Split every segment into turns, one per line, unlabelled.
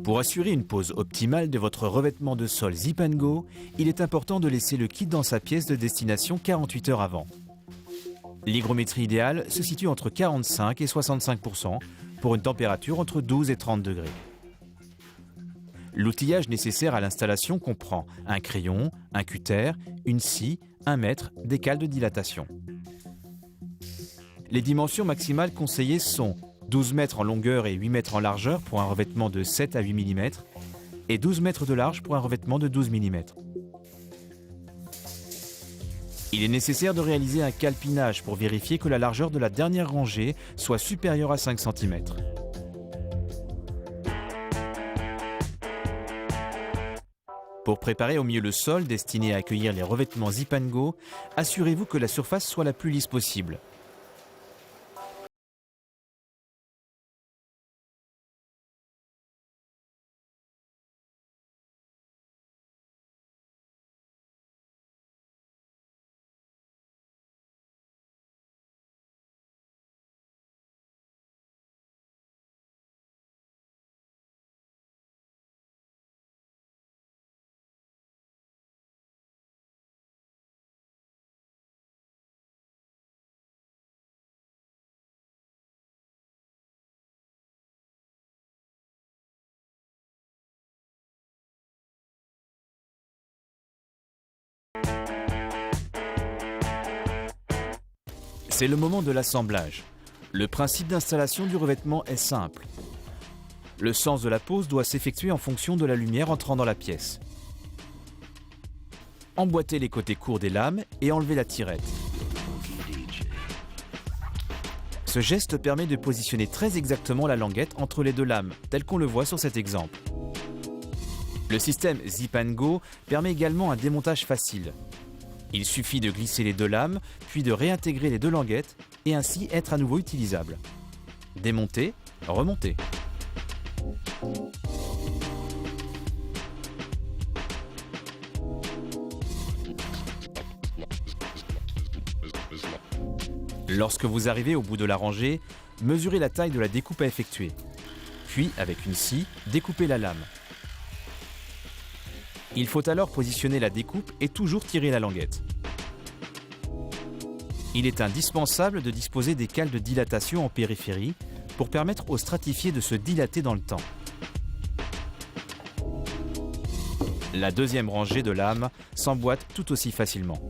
Pour assurer une pose optimale de votre revêtement de sol Zip & Go, il est important de laisser le kit dans sa pièce de destination 48 heures avant. L'hygrométrie idéale se situe entre 45 et 65% pour une température entre 12 et 30 degrés. L'outillage nécessaire à l'installation comprend un crayon, un cutter, une scie, un mètre, des cales de dilatation. Les dimensions maximales conseillées sont 12 mètres en longueur et 8 mètres en largeur pour un revêtement de 7 à 8 mm et 12 mètres de large pour un revêtement de 12 mm. Il est nécessaire de réaliser un calpinage pour vérifier que la largeur de la dernière rangée soit supérieure à 5 cm. Pour préparer au mieux le sol destiné à accueillir les revêtements Zip & Go, assurez-vous que la surface soit la plus lisse possible. C'est le moment de l'assemblage. Le principe d'installation du revêtement est simple. Le sens de la pose doit s'effectuer en fonction de la lumière entrant dans la pièce. Emboîtez les côtés courts des lames et enlevez la tirette. Ce geste permet de positionner très exactement la languette entre les deux lames, tel qu'on le voit sur cet exemple. Le système Zip & Go permet également un démontage facile. Il suffit de glisser les deux lames, puis de réintégrer les deux languettes et ainsi être à nouveau utilisable. Démonter, remonter. Lorsque vous arrivez au bout de la rangée, mesurez la taille de la découpe à effectuer. Puis, avec une scie, découpez la lame. Il faut alors positionner la découpe et toujours tirer la languette. Il est indispensable de disposer des cales de dilatation en périphérie pour permettre au stratifié de se dilater dans le temps. La deuxième rangée de lames s'emboîte tout aussi facilement.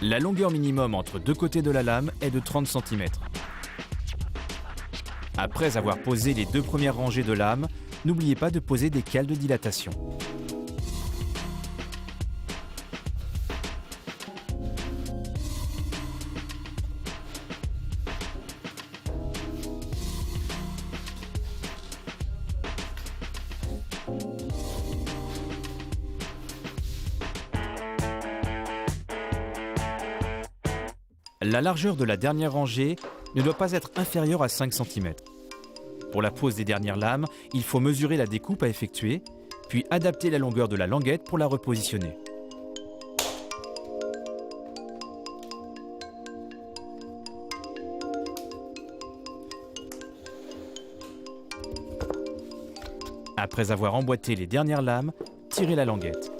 La longueur minimum entre deux côtés de la lame est de 30 cm. Après avoir posé les deux premières rangées de lames, n'oubliez pas de poser des cales de dilatation. La largeur de la dernière rangée ne doit pas être inférieure à 5 cm. Pour la pose des dernières lames, il faut mesurer la découpe à effectuer, puis adapter la longueur de la languette pour la repositionner. Après avoir emboîté les dernières lames, tirez la languette.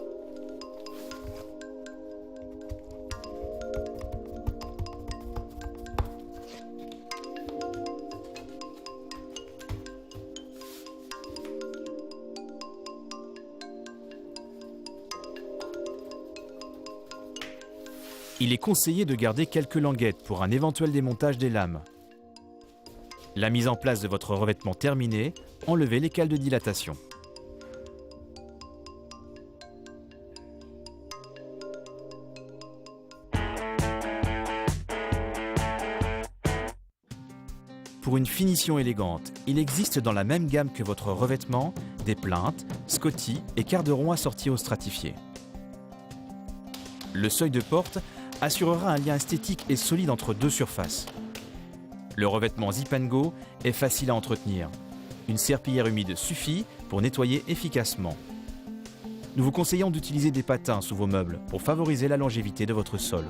Il est conseillé de garder quelques languettes pour un éventuel démontage des lames. La mise en place de votre revêtement terminée, enlevez les cales de dilatation. Pour une finition élégante, il existe dans la même gamme que votre revêtement des plinthes, scottis et carderons assortis au stratifié. Le seuil de porte assurera un lien esthétique et solide entre deux surfaces. Le revêtement Zip & Go est facile à entretenir. Une serpillière humide suffit pour nettoyer efficacement. Nous vous conseillons d'utiliser des patins sous vos meubles pour favoriser la longévité de votre sol.